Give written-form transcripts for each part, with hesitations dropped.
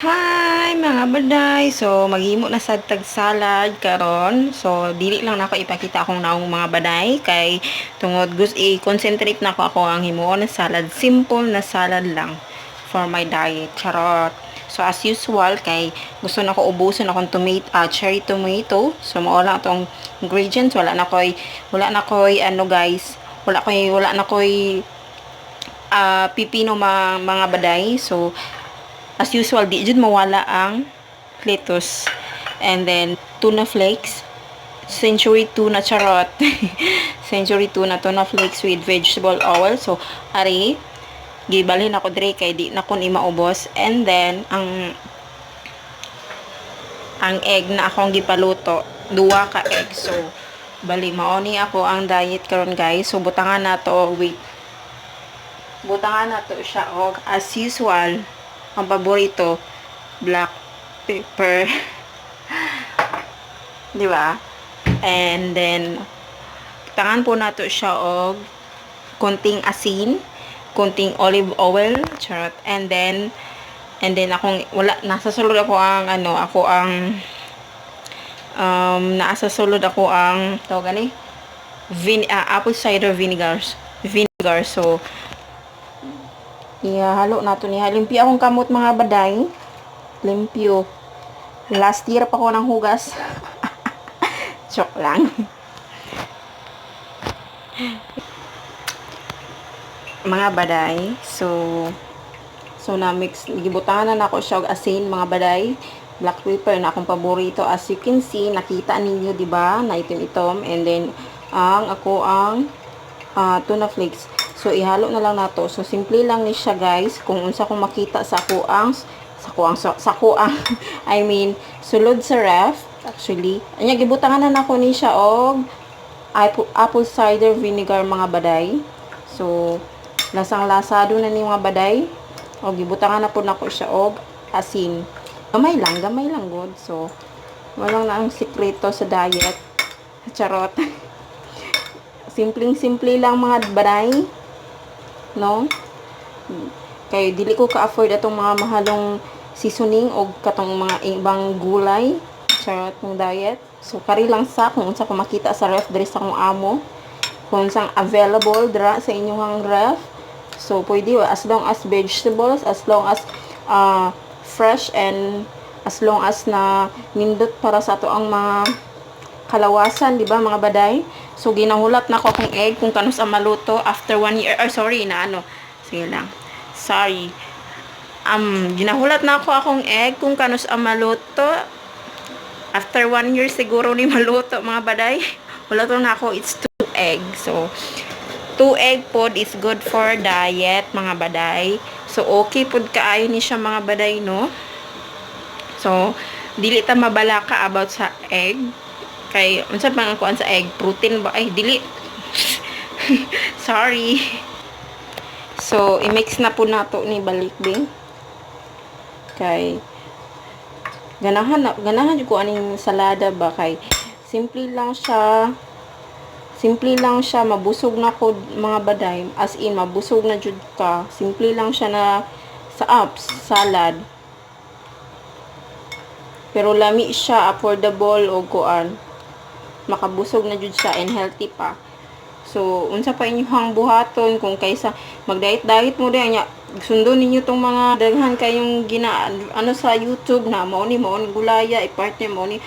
Hi mga baday! So, maghimo na sad tag salad karon. So, dili lang nako ipakita akong naong mga baday kay tungod gusto i-concentrate na ako ang himuon na salad. Simple na salad lang for my diet. Charot. So, as usual kay gusto na ko ubuson akong cherry tomato. So, mao lang atong ingredients. Wala na koy ano guys. Wala na koy pipino mga baday. So, as usual, di jud mawala ang lettuce. And then, tuna flakes. Century tuna charot. Century tuna flakes with vegetable oil. So, ari, gibalhin ako dire kay di na ko ni maubos. And then, ang egg na akong gipaluto, duwa ka egg. So, bali, maoni ako ang diet karon guys. So, butangan na to, butangan na to siya. Og, as usual, ang paborito, black pepper. Di ba? And then, tangan po nato siya og konting asin, konting olive oil, charot. And then akong nasa sulod ako ang nasa sulod ako ang tawag gani apple cider vinegar. So, halo nato niya. Limpyo akong kamot mga baday. Limpyo. Last year pa ko ng hugas. Joke lang. Mga baday. So na mix. Gibutangan na ako siya og asin mga baday. Black pepper na akong paborito. As you can see, nakita ninyo, di ba? Na itom-itom. And then, ang tuna flakes. So, ihalo na lang nato. So, simple lang ni siya, guys. Kung unsa kong makita sa kuang, I mean, sulod sa ref, actually. Anya, gibutangan na nako ni siya og apple cider vinegar, mga baday. So, lasang-lasado na ni mga baday. O, gibutangan na po nako siya og asin. Gamay lang, good. So, walang na ang sikreto sa diet. Charot. Simpleng-simple lang mga baday. No? Kay dili ko ka-afford atong mga mahalong seasoning o katong mga ibang gulay sa atong diet. So kari lang kung unsa ko makita sa ref diri sa akong amo, kung unsang available dira sa inyong ref. So pwede as long as vegetables, as long as fresh, and as long as na nindot para sa ato ang mga kalawasan, di ba mga baday? So, ginahulat na ko akong egg kung kanus ang maluto after 1 year. Sige lang. Sorry. Ginahulat na ako akong egg kung kanus ang maluto. After 1 year siguro ni maluto, mga baday. Wala to na ako. It's 2 egg. So, 2 egg pod is good for diet, mga baday. So, okay pod kaayo ni siya, mga baday, no? So, dili ta mabalaka about sa egg. Kay, unsa bang kuan sa egg? Protein ba? Ay, dili. Sorry. So, i-mix na po nato ni balikbing. Kay, ganahan ko aning salada ba? Kay, simple lang siya, mabusog na ko mga baday. As in, mabusog na jud ka. Simple lang siya na sa salad. Pero lami siya, affordable o kuan. Makabusog na jud siya and healthy pa. So, unsa pa inyong buhaton kung kaysa mag-diet mo din nya, sundon ninyo tong mga daghan kayong sa YouTube na mao ni gulaya, i-partner mo ni.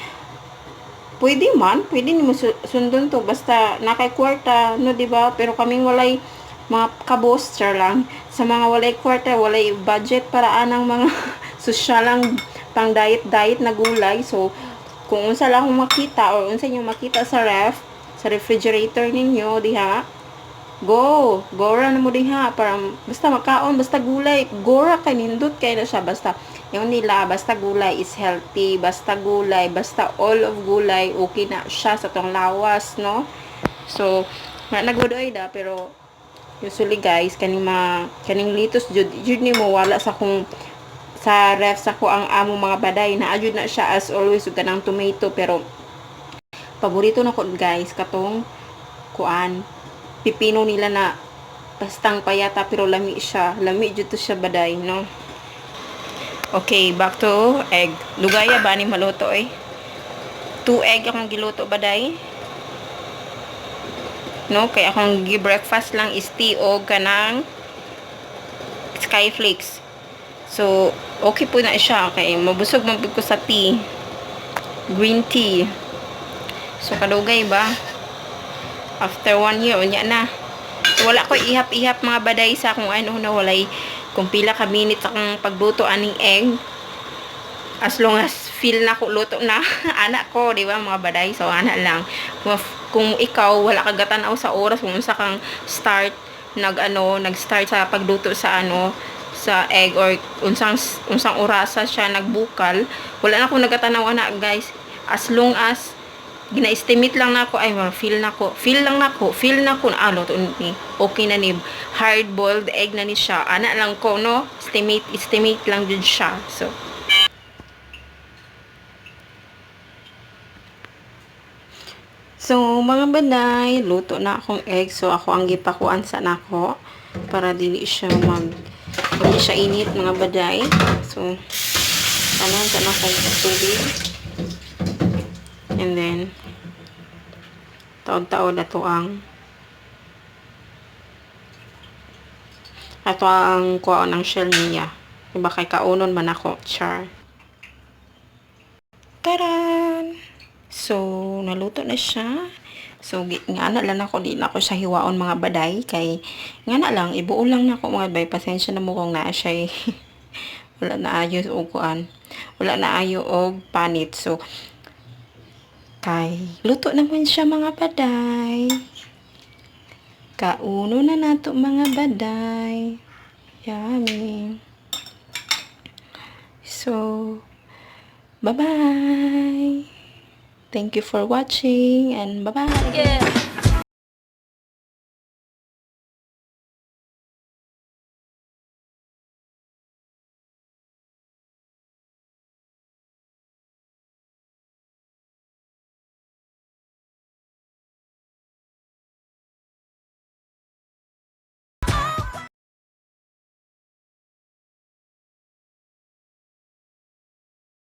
Pwede nimo sundon to basta nakay kwarta, no, di ba? Pero kaming walay mga kaboster lang. Sa mga walay kwarta, walay budget para anang mga sosyalang pang diet na gulay. So, kung unsa lang makita or unsa inyo makita sa refrigerator ninyo diha, gora na mo diha para basta makaon, basta gulay, gora kay nindot kay na siya, basta yung nila, basta gulay is healthy, basta all of gulay, okay na siya sa tong lawas, no? So, nagudoy da, pero usually guys, kaning litos jud ni mo wala sa ref sa ko ang amo mga baday na ajud na siya as always ug kanang tomato. Pero paborito na ko guys katong kuan pipino nila na pastang payata pero lami jud to siya baday, no? Okay, back to egg. Lugaya ba ni maluto eh? 2 egg akong giluto ba day? No, kaya akong gi-breakfast lang is tea o kanang skyflakes. So, okay po na siya. Okay, mabusog man ko sa tea. Green tea. So, kadugay ba? After 1 year, unya na. So, wala ko ihap-ihap mga baday sa kung ano na walay kung pila ka minutes akong pagluto aning egg. As long as feel na ko luto na anak ko, di ba mga baday? So, anak lang. Kung ikaw, wala ka gatanaw sa oras, kung unsa kang nag-start sa pagluto sa sa egg or unsang orasa siya nagbukal, wala na akong nagatanaw anak guys. As long as gina-estimate lang nako ay feel na ko na luto ni okay na ni hard boiled egg na ni siya ana lang ko no estimate lang jud siya. So, mga banay, luto na akong egg. So, ako ang gipakuan sa nako para hindi siya init, mga baday. So, tanan sa akong tubig. And then, taon-taon na to ang kuha ng shell niya. Iba kay kaunon man ako. Char. Taran! So, naluto na siya. So, nga na lang ako, di na ako siya hiwaon mga baday. Kay, nga na lang, ibuo lang na ako mga baday. Pasensya na mo kung naa siya wala na ayo og kuan. Wala na ayo og panit. So, kay, luto naman siya mga baday. Kauno na nato mga baday. Yummy. So, bye-bye. Thank you for watching and bye-bye. Yeah.